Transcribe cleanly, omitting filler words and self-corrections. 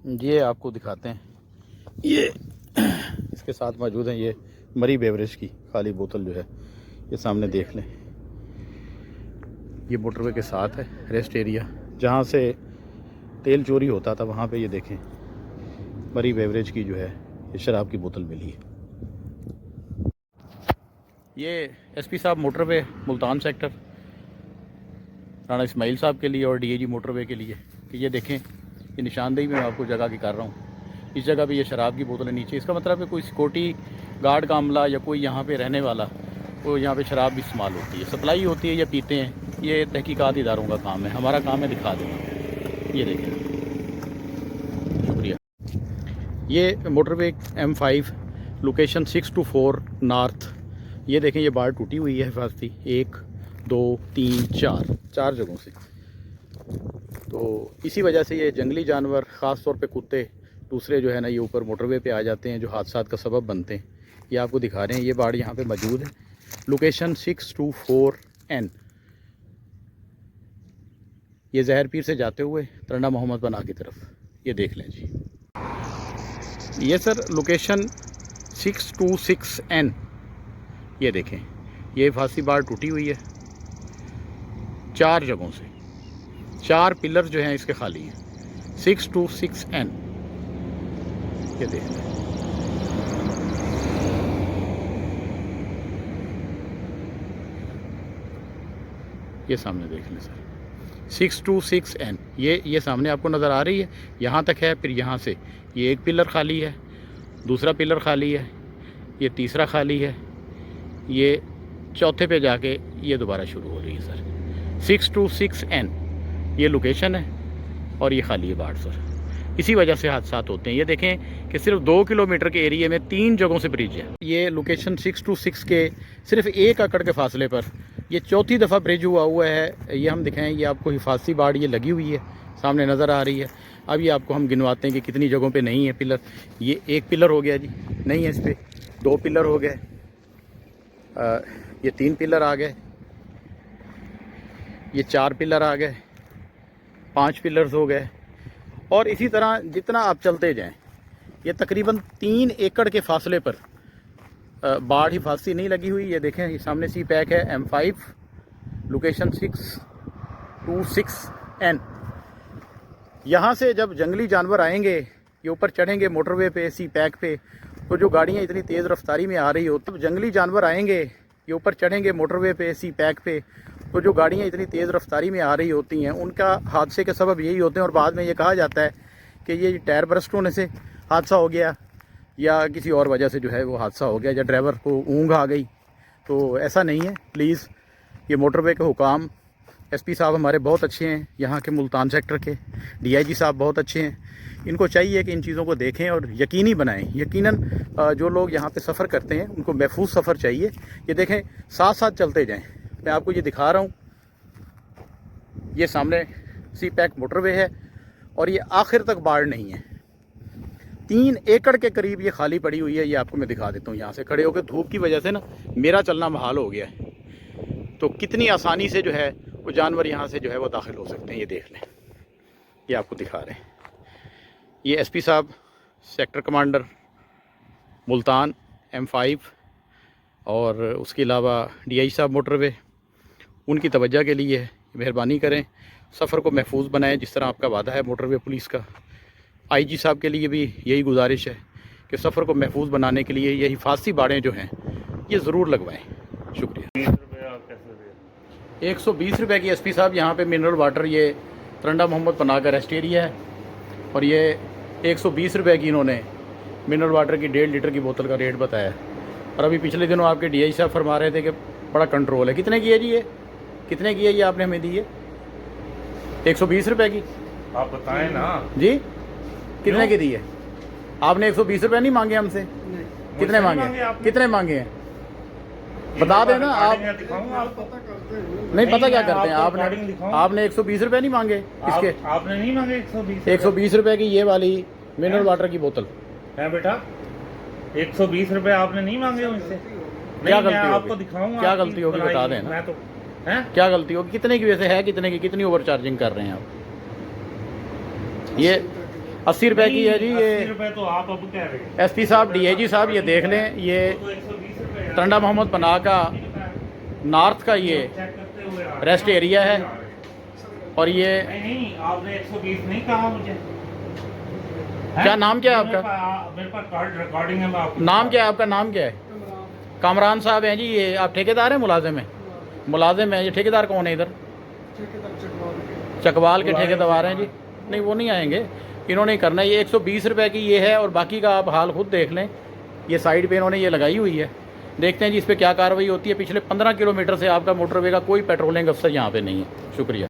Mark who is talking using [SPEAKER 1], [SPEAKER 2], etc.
[SPEAKER 1] ये आपको दिखाते हैं, ये इसके साथ मौजूद है ये मरी बेवरेज की खाली बोतल जो है, ये सामने देख लें। ये मोटरवे के साथ है रेस्ट एरिया, जहाँ से तेल चोरी होता था वहाँ पे ये देखें मरी बेवरेज की जो है ये शराब की बोतल मिली है। ये एसपी साहब मोटरवे मुल्तान सेक्टर राणा इस्माइल साहब के लिए और डीएजी मोटरवे के लिए कि ये देखें, ये निशानदेही मैं आपको जगह की कर रहा हूँ। इस जगह पे ये शराब की बोतलें नीचे, इसका मतलब है कोई सिक्योरिटी गार्ड का अमला या कोई यहाँ पे रहने वाला, वो यहाँ पे शराब भी इस्तेमाल होती है, सप्लाई होती है या पीते हैं। ये तहकीकात इदारों का काम है, हमारा काम है दिखा देना। ये देखें, शुक्रिया। ये मोटरवे M5 लोकेशन 624 नॉर्थ। ये देखें, ये बाढ़ टूटी हुई है हिफाजती 1 2 3 4 जगहों से। तो इसी वजह से ये जंगली जानवर, ख़ास तौर पे कुत्ते दूसरे जो है ना, ये ऊपर मोटरवे पे आ जाते हैं, जो हादसात का सबब बनते हैं। ये आपको दिखा रहे हैं, ये बाढ़ यहाँ पे मौजूद है। Location 624N। ये जहर पीर से जाते हुए तरंडा मोहम्मद बना की तरफ, ये देख लें जी। ये सर लोकेशन 626N। ये देखें, ये फांसी बाढ़ टूटी हुई है 4 जगहों से, 4 पिलर जो हैं इसके खाली हैं। 626N, ये देख लें। ये सामने देख लें सर, 626N। ये सामने आपको नज़र आ रही है, यहाँ तक है। फिर यहाँ से ये एक पिलर खाली है, दूसरा पिलर खाली है, ये तीसरा खाली है, ये चौथे पे जाके ये दोबारा शुरू हो रही है सर। 626N ये लोकेशन है और ये खाली है बाढ़ सर। इसी वजह से हादसात होते हैं। ये देखें कि सिर्फ 2 किलोमीटर के एरिया में 3 जगहों से ब्रिज है। ये लोकेशन 626 के सिर्फ 1 एकड़ के फासले पर ये चौथी दफ़ा ब्रिज हुआ है। ये हम दिखाएं, ये आपको हिफाजती बाढ़ ये लगी हुई है, सामने नज़र आ रही है। अब ये आपको हम गिनवाते हैं कि कितनी जगहों पे नहीं है पिलर। ये 1 पिलर हो गया जी, नहीं है इस पर। 2 पिलर हो गए, ये 3 पिलर आ गए, ये 4 पिलर आ गए, 5 पिलर्स हो गए। और इसी तरह जितना आप चलते जाएं, ये तकरीबन 3 एकड़ के फासले पर बाढ़ हिफाजती नहीं लगी हुई। ये देखें, ये सामने सी पैक है M5 लोकेशन 626N। यहाँ से जब जंगली जानवर आएंगे, ये ऊपर चढ़ेंगे मोटरवे पे, सी पैक पे, तो जो गाड़ियाँ इतनी तेज़ रफ्तारी में आ रही हो, तब जंगली जानवर आएंगे, ये ऊपर चढ़ेंगे मोटरवे पे, सी पैक पे, तो जो गाड़ियाँ इतनी तेज़ रफ्तारी में आ रही होती हैं, उनका हादसे के सबब यही होते हैं। और बाद में ये कहा जाता है कि ये टायर बरस्ट होने से हादसा हो गया या किसी और वजह से जो है वो हादसा हो गया, या ड्राइवर को ऊँघ आ गई। तो ऐसा नहीं है। प्लीज़, ये मोटरवे के हुकाम, एसपी साहब हमारे बहुत अच्छे हैं, यहाँ के मुल्तान सेक्टर के डीआईजी साहब बहुत अच्छे हैं। इनको चाहिए कि इन चीज़ों को देखें और यकीनी बनाएं। यकीनन जो लोग यहाँ पे सफ़र करते हैं उनको महफूज सफ़र चाहिए। ये देखें, साथ साथ चलते जाएं। मैं आपको ये दिखा रहा हूँ, ये सामने सी पैक मोटरवे है और ये आखिर तक बाढ़ नहीं है। 3 एकड़ के करीब ये खाली पड़ी हुई है। ये आपको मैं दिखा देता हूँ, यहाँ से खड़े होकर धूप की वजह से ना मेरा चलना महाल हो गया है। तो कितनी आसानी से जो है वो जानवर यहाँ से जो है वो दाखिल हो सकते हैं। ये देख लें, ये आपको दिखा रहे हैं। ये एसपी साहब सेक्टर कमांडर मुल्तान M5 और उसके अलावा डीआई साहब मोटरवे, उनकी तवज्जो के लिए मेहरबानी करें, सफ़र को महफूज बनाएं जिस तरह आपका वादा है मोटरवे पुलिस का। आईजी साहब के लिए भी यही गुजारिश है कि सफ़र को महफूज बनाने के लिए ये हिफाजती बाड़ें जो हैं ये ज़रूर लगवाएं। शुक्रिया। 120 रुपये की एसपी साहब यहाँ पे मिनरल वाटर, ये तरंडा मोहम्मद पनाह का रेस्ट एरिया है, और ये 120 रुपये की इन्होंने मिनरल वाटर की 1.5 लीटर की बोतल का रेट बताया। और अभी पिछले दिनों आपके डीआई साहब फरमा रहे थे कि बड़ा कंट्रोल है। कितने की है जी ये? कितने की है ये आपने हमें दी है? 120 रुपये की।
[SPEAKER 2] आप बताएं ना
[SPEAKER 1] जी, कितने की दी है आपने? 120 रुपये नहीं मांगे हमसे? कितने मांगे? कितने मांगे हैं बता देना आप। नहीं पता क्या करते हैं आपने 120 रुपये नहीं मांगे इसके?
[SPEAKER 2] आपने नहीं मांगे
[SPEAKER 1] 120 रुपये की ये वाली मिनरल वाटर की बोतल
[SPEAKER 2] है बेटा। 120 रुपये आपने नहीं मांगे मुझसे।
[SPEAKER 1] क्या गलती होगी?
[SPEAKER 2] आपको दिखाऊंगा
[SPEAKER 1] क्या गलती होगी बता देना।
[SPEAKER 2] मैं तो हैं
[SPEAKER 1] क्या गलती होगी? कितने की वैसे है? कितने की, कितनी ओवर चार्जिंग कर रहे हैं आप? ये 80 रुपए की है जी ये।
[SPEAKER 2] 80 रुपए तो आप अब कह रहे हैं।
[SPEAKER 1] एसपी साहब, डीआईजी साहब, ये देख लें, ये
[SPEAKER 2] तो 120 रुपए
[SPEAKER 1] टंडा मोहम्मद पनाह का नॉर्थ का ये
[SPEAKER 2] चेक करते हुए आ रहे
[SPEAKER 1] रेस्ट
[SPEAKER 2] हैं।
[SPEAKER 1] एरिया है और ये
[SPEAKER 2] नहीं आपने 120 नहीं कहा मुझे।
[SPEAKER 1] क्या नाम क्या है आपका?
[SPEAKER 2] मेरे पास कार्ड रिकॉर्डिंग है, मैं आपको
[SPEAKER 1] नाम क्या है आपका? नाम क्या है? कामरान साहब हैं जी। ये आप ठेकेदार हैं, मुलाजिम हैं? मुलाजिम हैं। ये ठेकेदार कौन है इधर? चकवाल के ठेकेदार हैं जी। नहीं, वो नहीं आएंगे, इन्होंने ही करना है। ये 120 रुपए की ये है और बाकी का आप हाल खुद देख लें। ये साइड पे इन्होंने ये लगाई हुई है, देखते हैं जी इस पर क्या कार्रवाई होती है। पिछले 15 किलोमीटर से आपका मोटरवे का कोई पेट्रोलिंग अफसर यहाँ पे नहीं है। शुक्रिया।